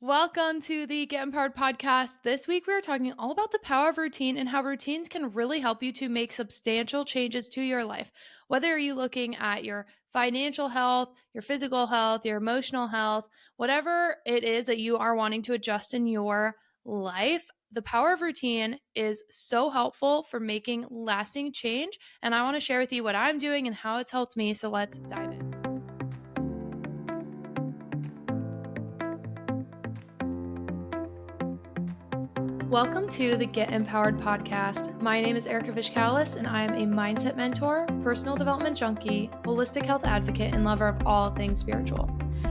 Welcome to the Get Empowered podcast. This week we are talking all about the power of routine and how routines can really help you to make substantial changes to your life. Whether you're looking at your financial health, your physical health, your emotional health, whatever it is that you are wanting to adjust in your life, the power of routine is so helpful for making lasting change. And I want to share with you what I'm doing and how it's helped me. So let's dive in. Welcome to the Get Empowered podcast. My name is Erika Vichcales, and I am a mindset mentor, personal development junkie, holistic health advocate, and lover of all things spiritual.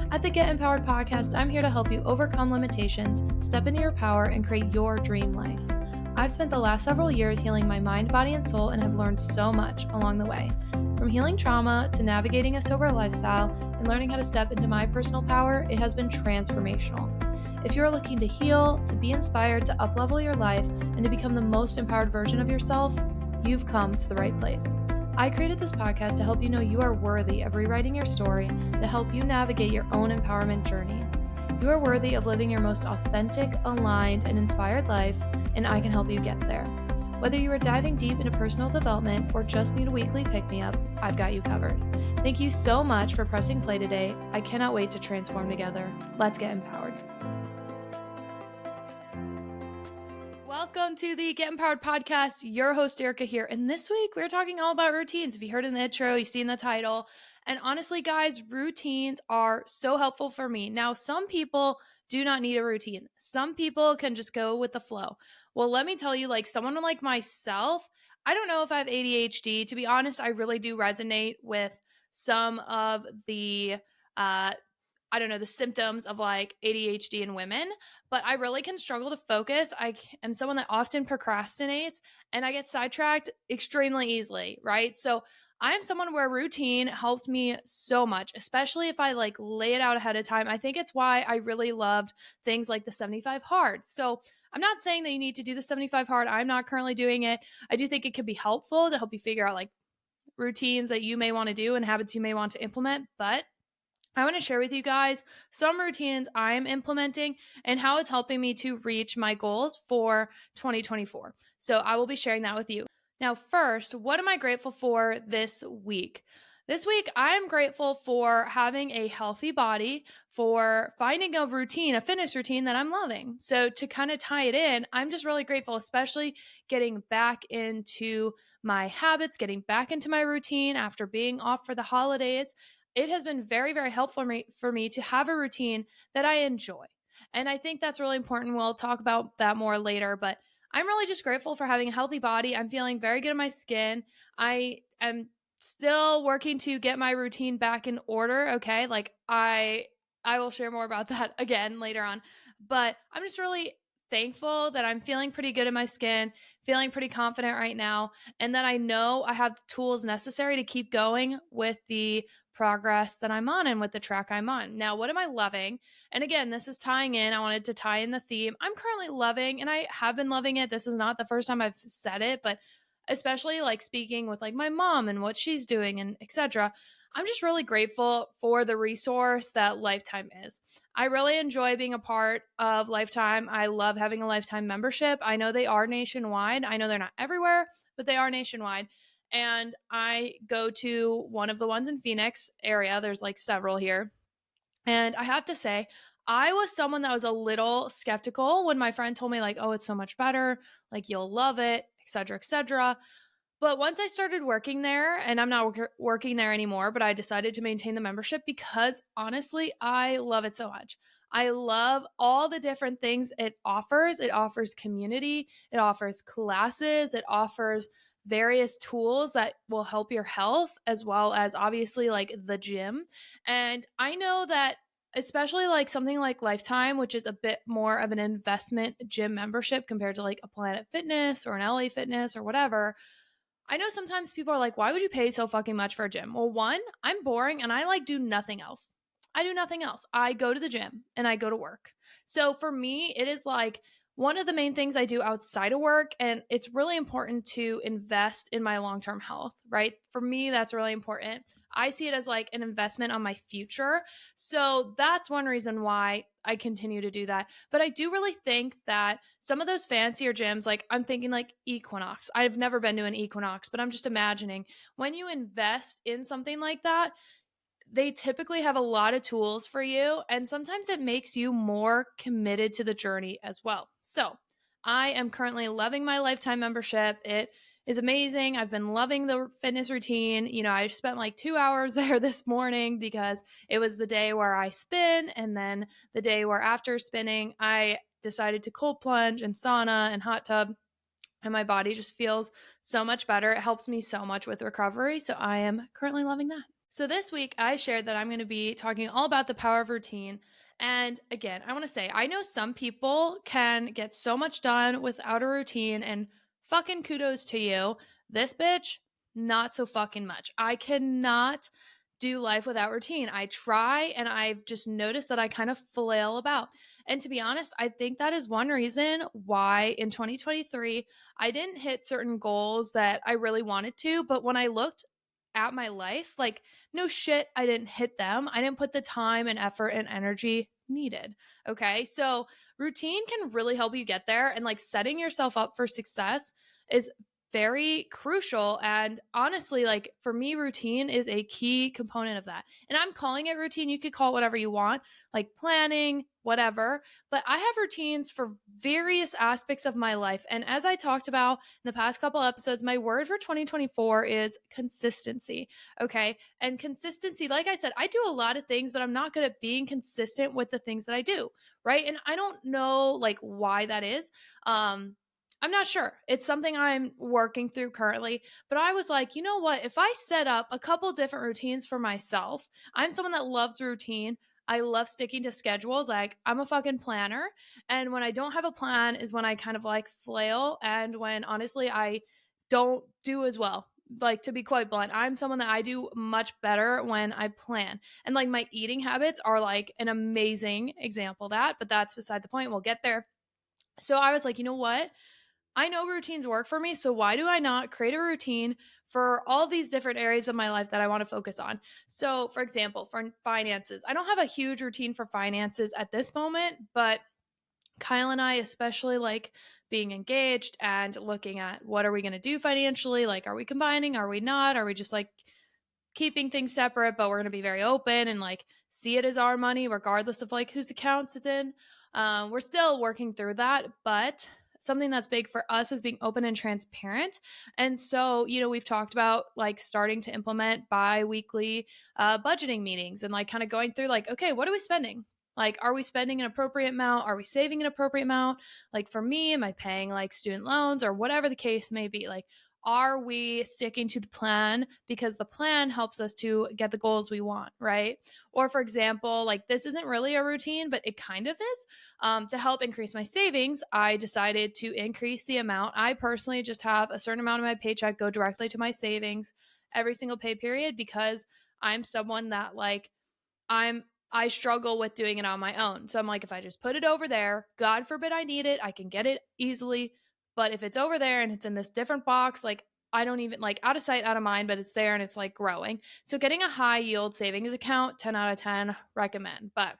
At the Get Empowered podcast, I'm here to help you overcome limitations, step into your power, and create your dream life. I've spent the last several years healing my mind, body, and soul, and have learned so much along the way. From healing trauma to navigating a sober lifestyle and learning how to step into my personal power, it has been transformational. If you're looking to heal, to be inspired, to uplevel your life, and to become the most empowered version of yourself, you've come to the right place. I created this podcast to help you know you are worthy of rewriting your story, to help you navigate your own empowerment journey. You are worthy of living your most authentic, aligned, and inspired life, and I can help you get there. Whether you are diving deep into personal development or just need a weekly pick-me-up, I've got you covered. Thank you so much for pressing play today. I cannot wait to transform together. Let's get empowered. Welcome to the Get Empowered podcast. Your host, Erika here. And this week, we're talking all about routines. If you heard in the intro, you've seen the title. And honestly, guys, routines are so helpful for me. Now, some people do not need a routine. Some people can just go with the flow. Well, let me tell you, like someone like myself, I don't know if I have ADHD. To be honest, I really do resonate with some of the the symptoms of like ADHD in women, but I really can struggle to focus. I am someone that often procrastinates and I get sidetracked extremely easily, right? So I'm someone where routine helps me so much, especially if I like lay it out ahead of time. I think it's why I really loved things like the 75 hard. So I'm not saying that you need to do the 75 hard. I'm not currently doing it. I do think it could be helpful to help you figure out like routines that you may want to do and habits you may want to implement, but I want to share with you guys some routines I'm implementing and how it's helping me to reach my goals for 2024. So I will be sharing that with you. Now, first, what am I grateful for this week? This week, I'm grateful for having a healthy body, for finding a routine, a fitness routine that I'm loving. So to kind of tie it in, I'm just really grateful, especially getting back into my habits, getting back into my routine after being off for the holidays. It has been very, very helpful for me to have a routine that I enjoy. And I think that's really important. We'll talk about that more later, but I'm really just grateful for having a healthy body. I'm feeling very good in my skin. I am still working to get my routine back in order. Okay. Like I will share more about that again later on, but I'm just really thankful that I'm feeling pretty good in my skin, feeling pretty confident right now, and that I know I have the tools necessary to keep going with the progress that I'm on and with the track I'm on. Now, what am I loving? And again, this is tying in. I wanted to tie in the theme. I'm currently loving, and I have been loving it. This is not the first time I've said it, but especially like speaking with like my mom and what she's doing and etc. I'm just really grateful for the resource that Lifetime is. I really enjoy being a part of Lifetime. I love having a Lifetime membership. I know they are nationwide. I know they're not everywhere, but they are nationwide. And I go to one of the ones in Phoenix area. There's like several here. And I have to say, I was someone that was a little skeptical when my friend told me like, oh, it's so much better. Like you'll love it, etc., etc. But once I started working there, and I'm not working there anymore, but I decided to maintain the membership because honestly, I love it so much. I love all the different things it offers. It offers community, it offers classes, it offers various tools that will help your health, as well as obviously like the gym. And I know that especially like something like Lifetime, which is a bit more of an investment gym membership compared to like a Planet Fitness or an LA Fitness or whatever. I know sometimes people are like, why would you pay so fucking much for a gym? Well, one, I'm boring and I like do nothing else. I do nothing else. I go to the gym and I go to work. So for me, it is like one of the main things I do outside of work, and it's really important to invest in my long term health, right? For me, that's really important. I see it as like an investment on my future. So that's one reason why I continue to do that. But I do really think that some of those fancier gyms, like I'm thinking like Equinox, I've never been to an Equinox, but I'm just imagining when you invest in something like that, they typically have a lot of tools for you, and sometimes it makes you more committed to the journey as well. So, I am currently loving my lifetime membership. It is amazing. I've been loving the fitness routine. I spent like 2 hours there this morning because it was the day where I spin, and then the day where after spinning, I decided to cold plunge and sauna and hot tub. And my body just feels so much better. It helps me so much with recovery. So I am currently loving that. So this week, I shared that I'm going to be talking all about the power of routine. And again, I want to say, I know some people can get so much done without a routine, and fucking kudos to you. This bitch, not so fucking much. I cannot do life without routine. I try, and I've just noticed that I kind of flail about. And to be honest, I think that is one reason why in 2023, I didn't hit certain goals that I really wanted to. But when I looked at my life, like, no shit, I didn't hit them. I didn't put the time and effort and energy needed. Okay. So routine can really help you get there. And like setting yourself up for success is very crucial. And honestly, like for me, routine is a key component of that. And I'm calling it routine. You could call it whatever you want, like planning, whatever. But I have routines for various aspects of my life. And as I talked about in the past couple episodes, my word for 2024 is consistency. Okay. And consistency, like I said, I do a lot of things, but I'm not good at being consistent with the things that I do. Right. And I don't know like why that is. I'm not sure. It's something I'm working through currently, but I was like, you know what? If I set up a couple different routines for myself, I'm someone that loves routine. I love sticking to schedules. Like, I'm a fucking planner. And when I don't have a plan is when I kind of like flail. And when honestly, I don't do as well. Like, to be quite blunt, I'm someone that I do much better when I plan. And like, my eating habits are like an amazing example of that, but that's beside the point. We'll get there. So I was like, you know what? I know routines work for me, so why do I not create a routine for all these different areas of my life that I want to focus on? So, for example, for finances, I don't have a huge routine for finances at this moment, but Kyle and I, especially like being engaged and looking at what are we going to do financially? Like, are we combining? Are we not? Are we just like keeping things separate, but we're going to be very open and like see it as our money, regardless of like whose accounts it's in? We're still working through that, but something that's big for us is being open and transparent. And so, we've talked about like starting to implement bi-weekly budgeting meetings and like kind of going through like, okay, what are we spending? Like, are we spending an appropriate amount? Are we saving an appropriate amount? Like for me, am I paying like student loans or whatever the case may be? Like, are we sticking to the plan because the plan helps us to get the goals we want, right? Or for example, like this isn't really a routine, but it kind of is. To help increase my savings, I decided to increase the amount. I personally just have a certain amount of my paycheck go directly to my savings every single pay period because I'm someone that like I struggle with doing it on my own. So I'm like, if I just put it over there, God forbid I need it, I can get it easily. But if it's over there and it's in this different box, like I don't even like out of sight, out of mind, but it's there and it's like growing. So getting a high yield savings account, 10 out of 10, recommend. But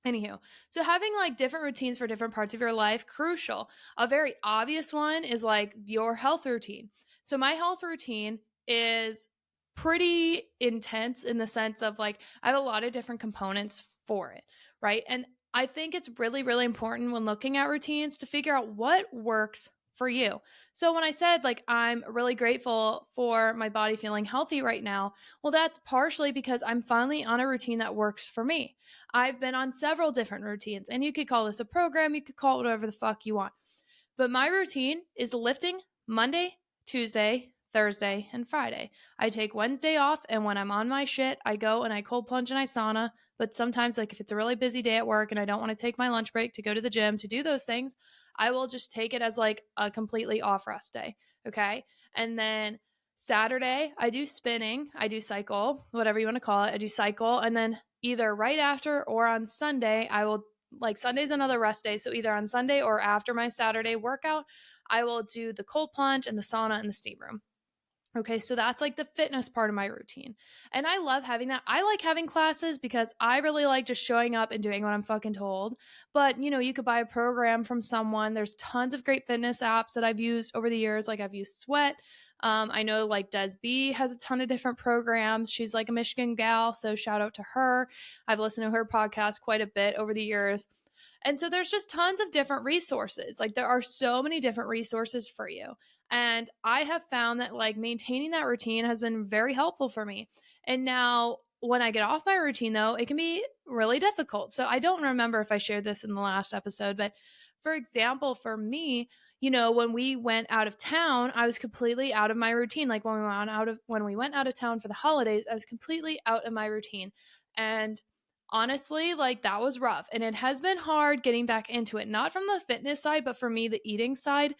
anywho, so having like different routines for different parts of your life, crucial. A very obvious one is like your health routine. So my health routine is pretty intense in the sense of like I have a lot of different components for it, right? And I think it's really, really important when looking at routines to figure out what works for you. So when I said like I'm really grateful for my body feeling healthy right now, well, that's partially because I'm finally on a routine that works for me. I've been on several different routines, and you could call this a program, you could call it whatever the fuck you want. But my routine is lifting Monday, Tuesday, Thursday, and Friday. I take Wednesday off, and when I'm on my shit, I go and I cold plunge and I sauna. But sometimes, like if it's a really busy day at work and I don't want to take my lunch break to go to the gym to do those things, I will just take it as like a completely off rest day. Okay. And then Saturday, I do spinning, I do cycle, whatever you want to call it. I do cycle. And then either right after or on Sunday, I will like Sunday's another rest day. So either on Sunday or after my Saturday workout, I will do the cold plunge and the sauna and the steam room. Okay, so that's like the fitness part of my routine. And I love having that. I like having classes because I really like just showing up and doing what I'm fucking told. But, you could buy a program from someone. There's tons of great fitness apps that I've used over the years. Like I've used Sweat. I know like Des B has a ton of different programs. She's like a Michigan gal, so shout out to her. I've listened to her podcast quite a bit over the years. And so there's just tons of different resources. Like there are so many different resources for you. And I have found that like maintaining that routine has been very helpful for me. And now when I get off my routine though, it can be really difficult. So I don't remember if I shared this in the last episode, but for example, for me, when we went out of town, I was completely out of my routine. Like when we went out of town for the holidays, I was completely out of my routine. And honestly, like that was rough. And it has been hard getting back into it, not from the fitness side, but for me, the eating side,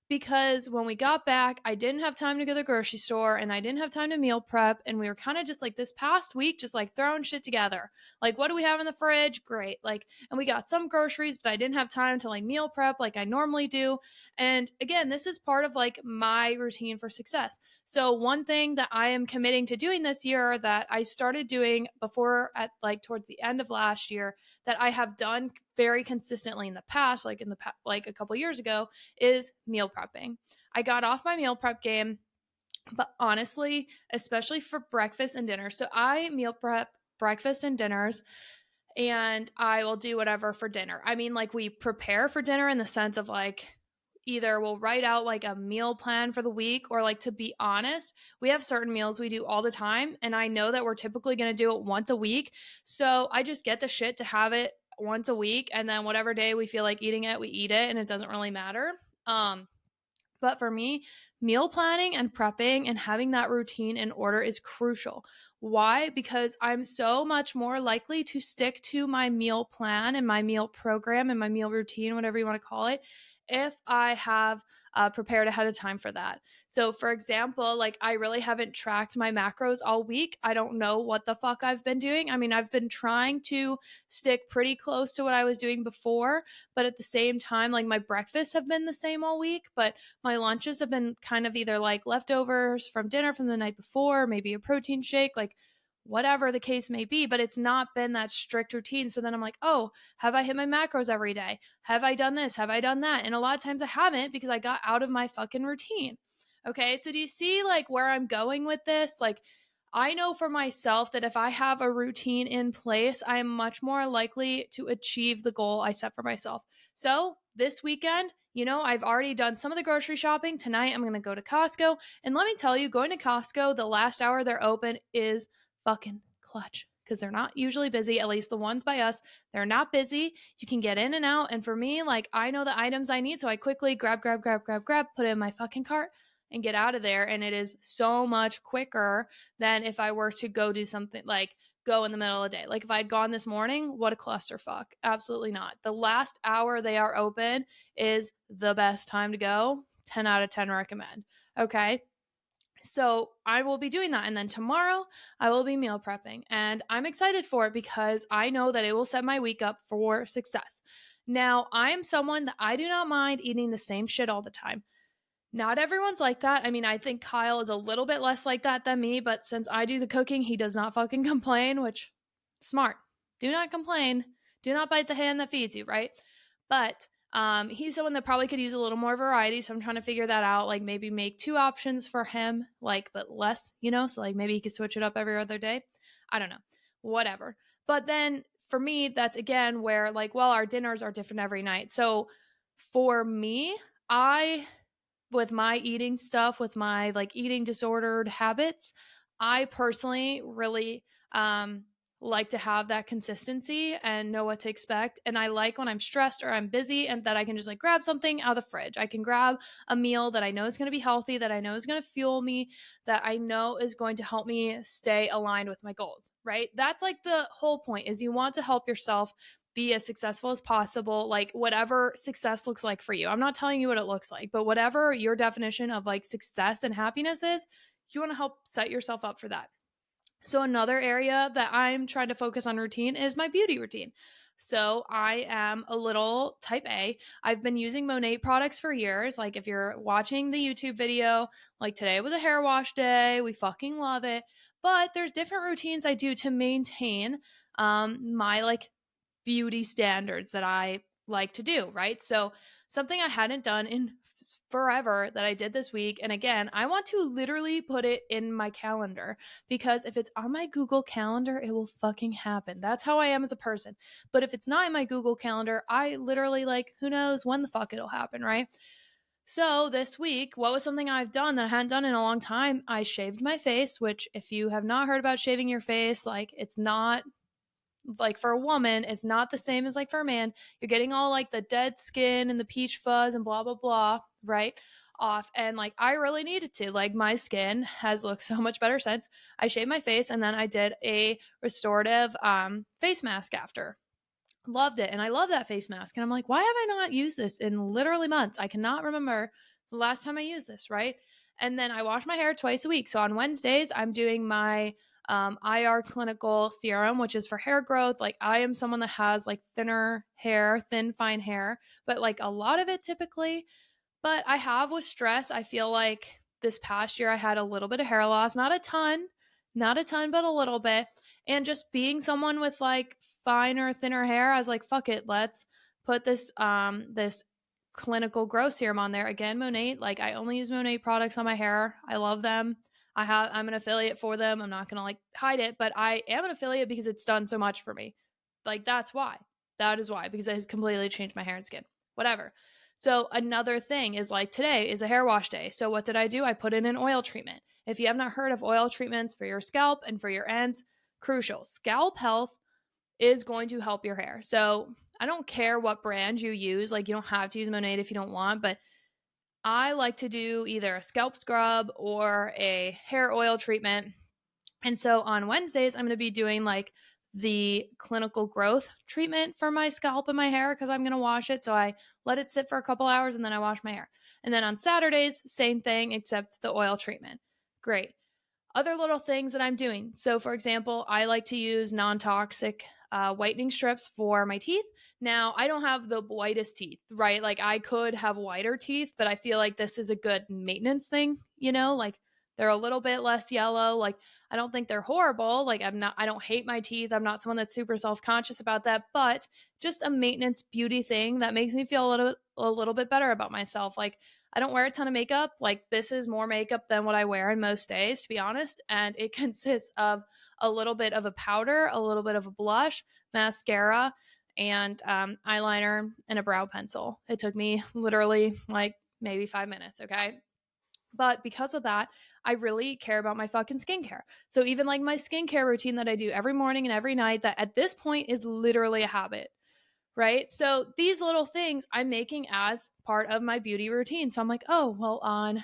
because when we got back, I didn't have time to go to the grocery store and I didn't have time to meal prep. And we were kind of just like this past week, just like throwing shit together. Like, what do we have in the fridge? Great. Like, and we got some groceries, but I didn't have time to like meal prep like I normally do. And again, this is part of like my routine for success. So, one thing that I am committing to doing this year that I started doing before at like towards the end of last year that I have done very consistently in the past, like like a couple years ago, is meal prepping. I got off my meal prep game, but honestly, especially for breakfast and dinner. So I meal prep breakfast and dinners, and I will do whatever for dinner. I mean, like we prepare for dinner in the sense of like either we'll write out like a meal plan for the week, or like, to be honest, we have certain meals we do all the time and I know that we're typically going to do it once a week. So I just get the shit to have it once a week, and then whatever day we feel like eating it, we eat it, and it doesn't really matter. But for me, meal planning and prepping and having that routine in order is crucial. Why? Because I'm so much more likely to stick to my meal plan and my meal program and my meal routine, whatever you want to call it, if I have prepared ahead of time for that. So, for example, like I really haven't tracked my macros all week. I don't know what the fuck I've been doing. I mean, I've been trying to stick pretty close to what I was doing before, but at the same time, like my breakfasts have been the same all week, but my lunches have been kind of either like leftovers from dinner from the night before, maybe a protein shake, like whatever the case may be, but it's not been that strict routine. So then I'm like, oh, have I hit my macros every day? Have I done this? Have I done that? And a lot of times I haven't because I got out of my fucking routine. Okay. So do you see like where I'm going with this? Like, I know for myself that if I have a routine in place, I am much more likely to achieve the goal I set for myself. So this weekend, I've already done some of the grocery shopping. Tonight, I'm going to go to Costco. And let me tell you, going to Costco, the last hour they're open is fucking clutch because they're not usually busy. At least the ones by us, they're not busy. You can get in and out. And for me, like I know the items I need. So I quickly grab, put it in my fucking cart and get out of there. And it is so much quicker than if I were to go do something like go in the middle of the day. Like if I'd gone this morning, what a clusterfuck. Absolutely not. The last hour they are open is the best time to go. 10 out of 10 recommend. Okay. So I will be doing that. And then tomorrow I will be meal prepping. And I'm excited for it because I know that it will set my week up for success. Now, I am someone that I do not mind eating the same shit all the time. Not everyone's like that. I mean, I think Kyle is a little bit less like that than me, but since I do the cooking, he does not fucking complain, which smart. Do not complain. Do not bite the hand that feeds you, right? But he's someone that probably could use a little more variety. So I'm trying to figure that out. Like maybe make two options for him, like, but less, So like maybe he could switch it up every other day. I don't know. Whatever. But then for me, that's again where like, well, our dinners are different every night. So for me, with my eating stuff, with my like eating disordered habits, I personally really like to have that consistency and know what to expect. And I like when I'm stressed or I'm busy and that I can just like grab something out of the fridge. I can grab a meal that I know is going to be healthy, that I know is going to fuel me, that I know is going to help me stay aligned with my goals, right? That's like the whole point is you want to help yourself be as successful as possible, like whatever success looks like for you. I'm not telling you what it looks like, but whatever your definition of like success and happiness is, you want to help set yourself up for that. So another area that I'm trying to focus on routine is my beauty routine. So I am a little type A. I've been using Monat products for years. Like if you're watching the YouTube video, like today was a hair wash day. We fucking love it. But there's different routines I do to maintain my like beauty standards that I like to do, right? So something I hadn't done in forever that I did this week. And again, I want to literally put it in my calendar because if it's on my Google Calendar, it will fucking happen. That's how I am as a person. But if it's not in my Google Calendar, I literally like, who knows when the fuck it'll happen, right? So this week, what was something I've done that I hadn't done in a long time? I shaved my face, which if you have not heard about shaving your face, like it's not like for a woman, it's not the same as like for a man. You're getting all like the dead skin and the peach fuzz and blah, blah, blah, right? Off. And like I really needed to. Like my skin has looked so much better since I shaved my face and then I did a restorative face mask after. Loved it. And I love that face mask. And I'm like, why have I not used this in literally months? I cannot remember the last time I used this, right? And then I wash my hair twice a week. So on Wednesdays, I'm doing my IR clinical serum, which is for hair growth. Like I am someone that has like thinner hair, thin, fine hair, but like a lot of it typically. But I have with stress, I feel like this past year I had a little bit of hair loss, not a ton, but a little bit. And just being someone with like finer, thinner hair, I was like, fuck it, let's put this clinical growth serum on there. Again, Monat, like I only use Monat products on my hair. I love them. I'm an affiliate for them. I'm not gonna like hide it, but I am an affiliate because it's done so much for me. Like that's why. That is why, because it has completely changed my hair and skin. Whatever. So another thing is like today is a hair wash day. So what did I do? I put in an oil treatment. If you have not heard of oil treatments for your scalp and for your ends, crucial. Scalp health is going to help your hair. So I don't care what brand you use. Like you don't have to use Monat if you don't want, but I like to do either a scalp scrub or a hair oil treatment. And so on Wednesdays, I'm going to be doing like the clinical growth treatment for my scalp and my hair because I'm going to wash it. So I let it sit for a couple hours and then I wash my hair. And then on Saturdays, same thing except the oil treatment. Great. Other little things that I'm doing. So, for example, I like to use non toxic whitening strips for my teeth. Now, I don't have the whitest teeth, right? Like, I could have whiter teeth, but I feel like this is a good maintenance thing, you know? Like, they're a little bit less yellow. Like, I don't think they're horrible. Like, I don't hate my teeth. I'm not someone that's super self conscious about that, but just a maintenance beauty thing that makes me feel a little bit better about myself. Like, I don't wear a ton of makeup. Like this is more makeup than what I wear in most days, to be honest. And it consists of a little bit of a powder, a little bit of a blush, mascara, and eyeliner and a brow pencil. It took me literally like maybe 5 minutes. Okay. But because of that, I really care about my fucking skincare. So even like my skincare routine that I do every morning and every night, that at this point is literally a habit, right? So these little things I'm making as part of my beauty routine. So I'm like, oh, well, on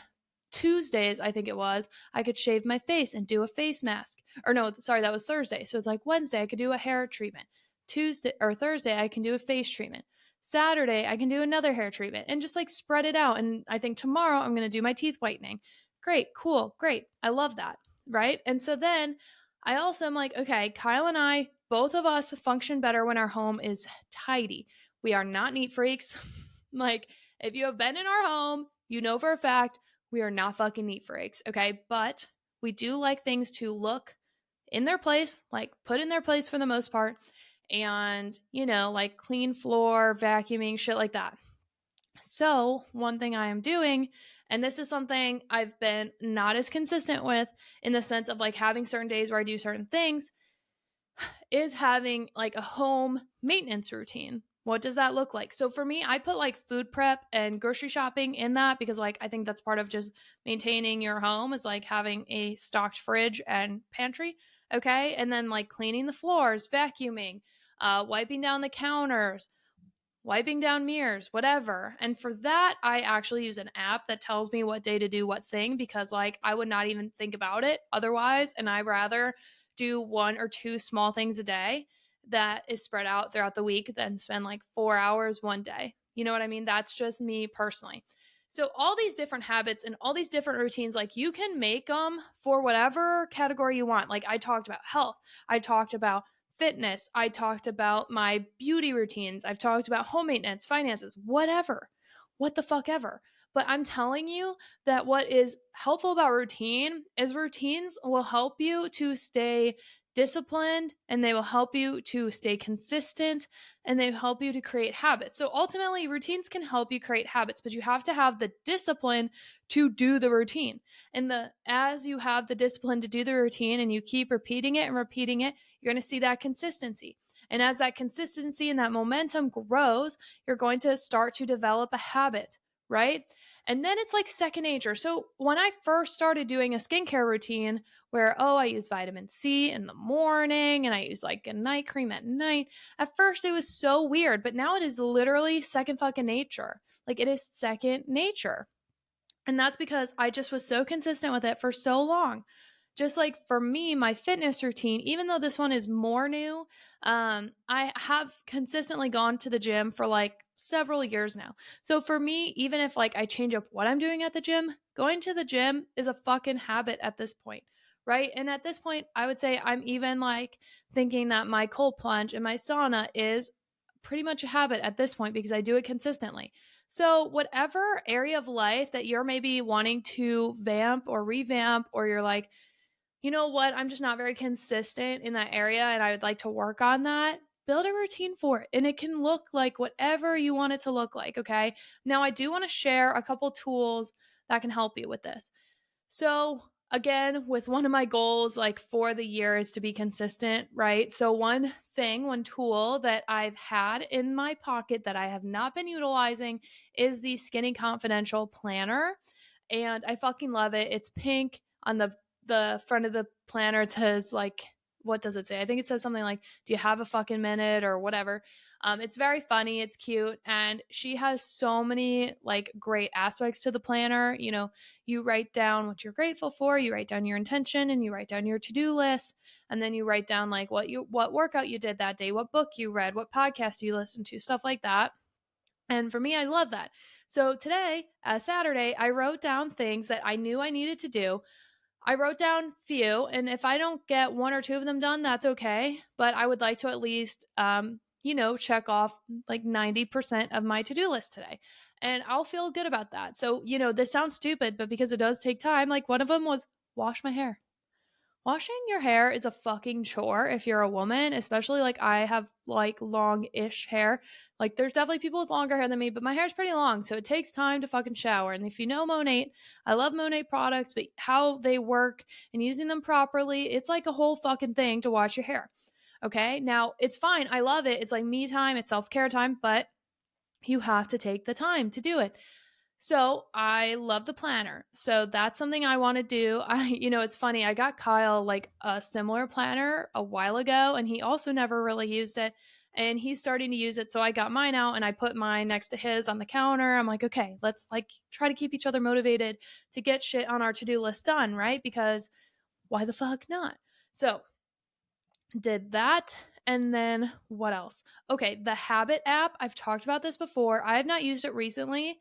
Tuesdays, I think it was, I could shave my face and do a face mask. Or no, sorry, that was Thursday. So it's like Wednesday, I could do a hair treatment. Tuesday or Thursday, I can do a face treatment. Saturday, I can do another hair treatment and just like spread it out. And I think tomorrow I'm going to do my teeth whitening. Great, cool, great. I love that. Right. And so then I also am like, okay, Kyle and I, both of us function better when our home is tidy. We are not neat freaks. Like, if you have been in our home, you know for a fact we are not fucking neat freaks, okay? But we do like things to look in their place, like put in their place for the most part, and, you know, like clean floor, vacuuming, shit like that. So, one thing I am doing, and this is something I've been not as consistent with in the sense of like having certain days where I do certain things, is having like a home maintenance routine. What does that look like? So for me, I put like food prep and grocery shopping in that because like I think that's part of just maintaining your home is like having a stocked fridge and pantry. Okay. And then like cleaning the floors, vacuuming, wiping down the counters, wiping down mirrors, whatever. And for that, I actually use an app that tells me what day to do what thing because like I would not even think about it otherwise. And I'd rather do one or two small things a day that is spread out throughout the week than spend like 4 hours one day. You know what I mean? That's just me personally. So all these different habits and all these different routines, like you can make them for whatever category you want. Like I talked about health. I talked about fitness. I talked about my beauty routines. I've talked about home maintenance, finances, whatever. What the fuck ever. But I'm telling you that what is helpful about routine is routines will help you to stay disciplined, and they will help you to stay consistent, and they help you to create habits. So ultimately, routines can help you create habits, but you have to have the discipline to do the routine. And as you have the discipline to do the routine and you keep repeating it and repeating it, you're going to see that consistency. And as that consistency and that momentum grows, you're going to start to develop a habit, right? And then it's like second nature. So when I first started doing a skincare routine where, I use vitamin C in the morning and I use like a night cream at night, at first it was so weird, but now it is literally second fucking nature. Like it is second nature. And that's because I just was so consistent with it for so long. Just like for me, my fitness routine, even though this one is more new, I have consistently gone to the gym for like several years now. So for me, even if like I change up what I'm doing at the gym, going to the gym is a fucking habit at this point, right? And at this point, I would say I'm even like thinking that my cold plunge and my sauna is pretty much a habit at this point because I do it consistently. So, whatever area of life that you're maybe wanting to vamp or revamp, or you're like, you know what, I'm just not very consistent in that area and I would like to work on that, build a routine for it. And it can look like whatever you want it to look like. Okay. Now, I do want to share a couple tools that can help you with this. So, again, with one of my goals, like for the year, is to be consistent, right? So, one tool that I've had in my pocket that I have not been utilizing is the Skinny Confidential Planner. And I fucking love it. It's pink on the front of the planner. It says like, what does it say? I think it says something like, do you have a fucking minute or whatever. It's very funny, it's cute, and she has so many like great aspects to the planner. You write down what you're grateful for, you write down your intention, and you write down your to-do list, and then you write down like what workout you did that day, what book you read, what podcast you listened to, stuff like that. And for me, I love that. So today, Saturday, I wrote down things that I knew I needed to do. I wrote down few, and if I don't get one or two of them done, that's okay. But I would like to at least, check off like 90% of my to do list today. And I'll feel good about that. So, this sounds stupid, but because it does take time, like one of them was wash my hair. Washing your hair is a fucking chore if you're a woman, especially like I have like long-ish hair. Like there's definitely people with longer hair than me, but my hair's pretty long, so it takes time to fucking shower. And if you know Monate, I love Monate products, but how they work and using them properly, it's like a whole fucking thing to wash your hair. Okay? Now, it's fine. I love it. It's like me time, it's self-care time, but you have to take the time to do it. So I love the planner. So that's something I want to do. It's funny. I got Kyle like a similar planner a while ago, and he also never really used it. And he's starting to use it. So I got mine out and I put mine next to his on the counter. I'm like, okay, let's like try to keep each other motivated to get shit on our to-do list done, right? Because why the fuck not? So did that. And then what else? Okay, the Habit app. I've talked about this before. I have not used it recently,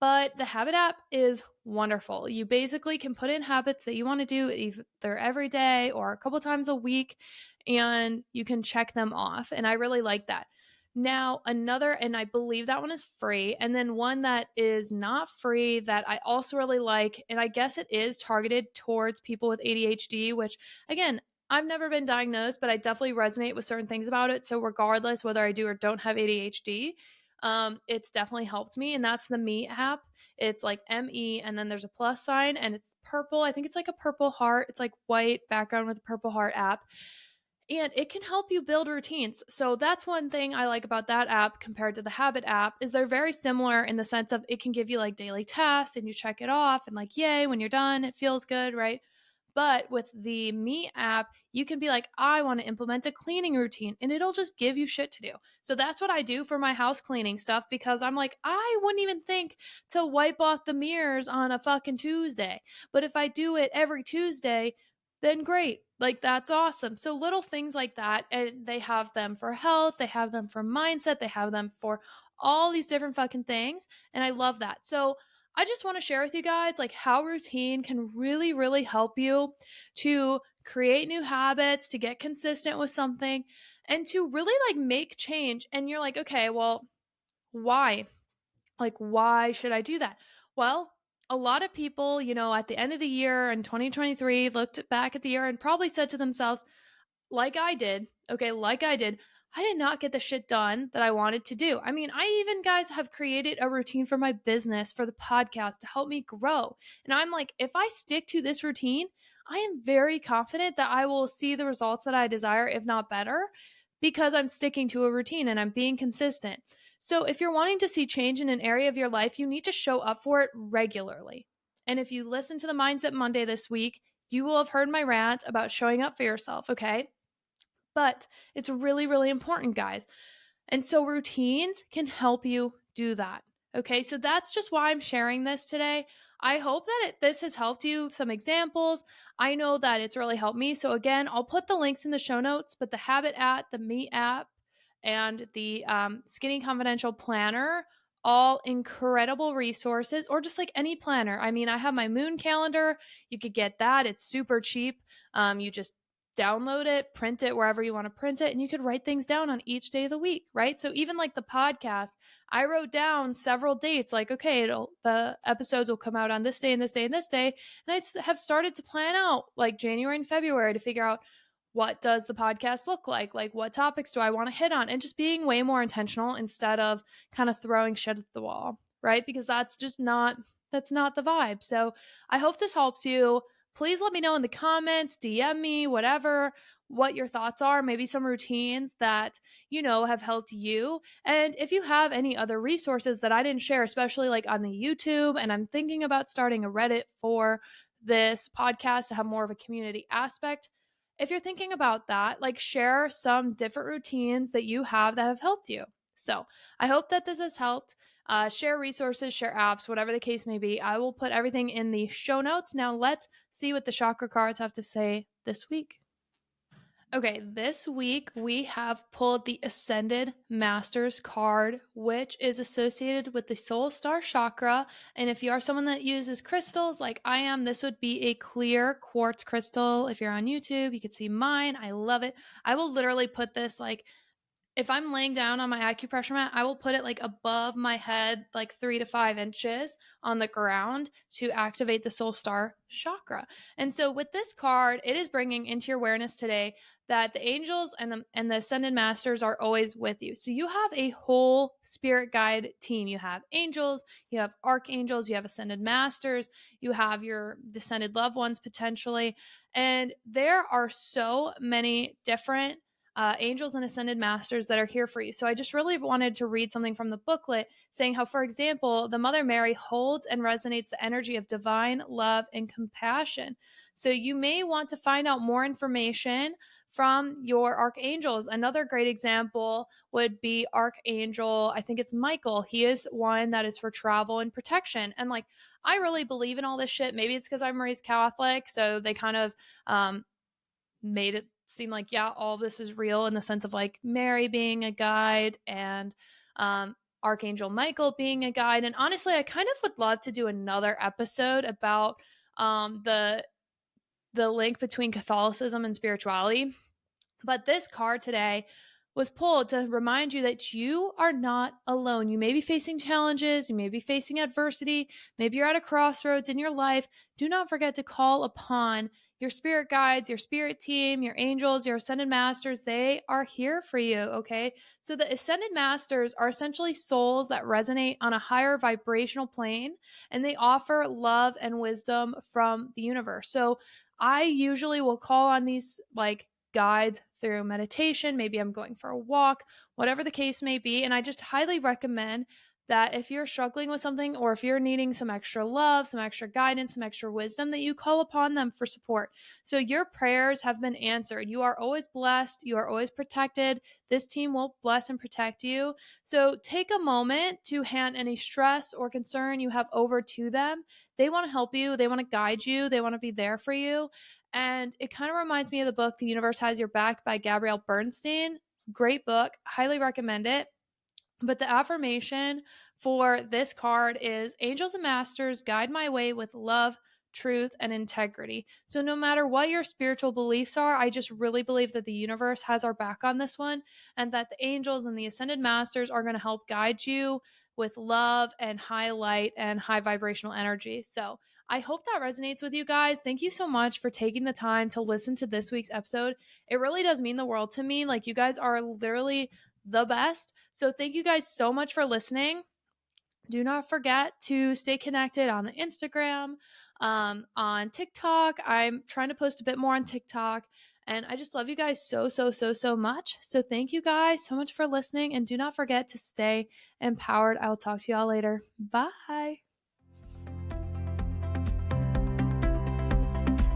but the Habit app is wonderful. You basically can put in habits that you want to do either every day or a couple times a week, and you can check them off. And I really like that. Now, another, and I believe that one is free. And then one that is not free that I also really like, and I guess it is targeted towards people with ADHD, which again, I've never been diagnosed, but I definitely resonate with certain things about it. So regardless whether I do or don't have ADHD, it's definitely helped me. And that's the Me app. It's like ME, and then there's a plus sign, and it's purple. I think it's like a purple heart. It's like white background with a purple heart app. And it can help you build routines. So that's one thing I like about that app compared to the Habit app is they're very similar in the sense of it can give you like daily tasks and you check it off and like, yay, when you're done, it feels good, right? But with the Me app, you can be like, I want to implement a cleaning routine, and it'll just give you shit to do. So that's what I do for my house cleaning stuff because I'm like, I wouldn't even think to wipe off the mirrors on a fucking Tuesday. But if I do it every Tuesday, then great. Like that's awesome. So little things like that, and they have them for health, they have them for mindset, they have them for all these different fucking things, and I love that. So I just want to share with you guys like how routine can really, really help you to create new habits, to get consistent with something. and to really like make change. And you're like, okay, well, why? Like, why should I do that? Well, a lot of people, at the end of the year in 2023, looked back at the year and probably said to themselves, like I did, okay, like I did not get the shit done that I wanted to do. I mean, I even, guys, have created a routine for my business, for the podcast to help me grow. And I'm like, if I stick to this routine, I am very confident that I will see the results that I desire, if not better, because I'm sticking to a routine and I'm being consistent. So if you're wanting to see change in an area of your life, you need to show up for it regularly. And if you listen to the Mindset Monday this week, you will have heard my rant about showing up for yourself, okay? But it's really, really important, guys. And so routines can help you do that. Okay, so that's just why I'm sharing this today. I hope that this has helped you. Some examples. I know that it's really helped me. So again, I'll put the links in the show notes, but the Habit app, the Me app, and the Skinny Confidential Planner, all incredible resources, or just like any planner. I mean, I have my moon calendar. You could get that. It's super cheap. You just download it, print it wherever you want to print it, and you could write things down on each day of the week, right? So even like the podcast, I wrote down several dates, like, okay, the episodes will come out on this day and this day and this day. And I have started to plan out like January and February to figure out, what does the podcast look like? Like, what topics do I want to hit on? And just being way more intentional instead of kind of throwing shit at the wall, right? Because that's not the vibe. So I hope this helps you. Please let me know in the comments, DM me, whatever, what your thoughts are, maybe some routines that, have helped you. And if you have any other resources that I didn't share, especially like on the YouTube, and I'm thinking about starting a Reddit for this podcast to have more of a community aspect. If you're thinking about that, like, share some different routines that you have that have helped you. So I hope that this has helped. Share resources, share apps, whatever the case may be. I will put everything in the show notes. Now let's see what the chakra cards have to say this week. Okay, this week we have pulled the Ascended Masters card, which is associated with the Soul Star chakra. And if you are someone that uses crystals like I am, this would be a clear quartz crystal. If you're on YouTube, you can see mine. I love it. I will literally put this like, if I'm laying down on my acupressure mat, I will put it like above my head, like 3 to 5 inches on the ground to activate the soul star chakra. And so with this card, it is bringing into your awareness today that the angels and the ascended masters are always with you. So you have a whole spirit guide team. You have angels, you have archangels, you have ascended masters, you have your descended loved ones potentially. And there are so many different angels and ascended masters that are here for you. So I just really wanted to read something from the booklet saying how, for example, the Mother Mary holds and resonates the energy of divine love and compassion. So you may want to find out more information from your archangels. Another great example would be Archangel, I think it's Michael. He is one that is for travel and protection. And like, I really believe in all this shit. Maybe it's because I'm raised Catholic, so they kind of made it seem like, yeah, all this is real in the sense of like Mary being a guide and Archangel Michael being a guide. And honestly, I kind of would love to do another episode about the link between Catholicism and spirituality. But this card today was pulled to remind you that you are not alone. You may be facing challenges, you may be facing adversity, maybe you're at a crossroads in your life. Do not forget to call upon your spirit guides, your spirit team, your angels, your ascended masters. They are here for you, okay? So the ascended masters are essentially souls that resonate on a higher vibrational plane, and they offer love and wisdom from the universe. So I usually will call on these like guides through meditation. Maybe I'm going for a walk, whatever the case may be. And I just highly recommend that if you're struggling with something, or if you're needing some extra love, some extra guidance, some extra wisdom, that you call upon them for support. So your prayers have been answered. You are always blessed. You are always protected. This team will bless and protect you. So take a moment to hand any stress or concern you have over to them. They want to help you. They want to guide you. They want to be there for you. And it kind of reminds me of the book, The Universe Has Your Back by Gabrielle Bernstein. Great book. Highly recommend it. But the affirmation for this card is, angels and masters guide my way with love, truth, and integrity. So no matter what your spiritual beliefs are, I just really believe that the universe has our back on this one, and that the angels and the ascended masters are going to help guide you with love and high light and high vibrational energy. So I hope that resonates with you guys. Thank you so much for taking the time to listen to this week's episode. It really does mean the world to me. Like, you guys are literally the best. So thank you guys so much for listening. Do not forget to stay connected on the Instagram, on TikTok. I'm trying to post a bit more on TikTok. And I just love you guys so much. So thank you guys so much for listening. And do not forget to stay empowered. I'll talk to y'all later. Bye.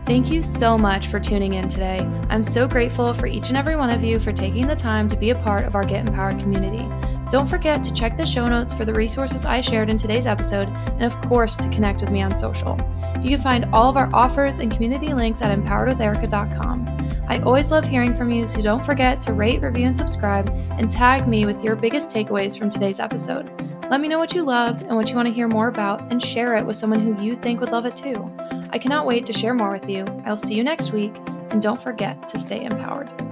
Thank you so much for tuning in today. I'm so grateful for each and every one of you for taking the time to be a part of our Get Empowered community. Don't forget to check the show notes for the resources I shared in today's episode, and of course, to connect with me on social. You can find all of our offers and community links at empoweredwitherika.com. I always love hearing from you, so don't forget to rate, review, and subscribe, and tag me with your biggest takeaways from today's episode. Let me know what you loved and what you want to hear more about, and share it with someone who you think would love it too. I cannot wait to share more with you. I'll see you next week, and don't forget to stay empowered.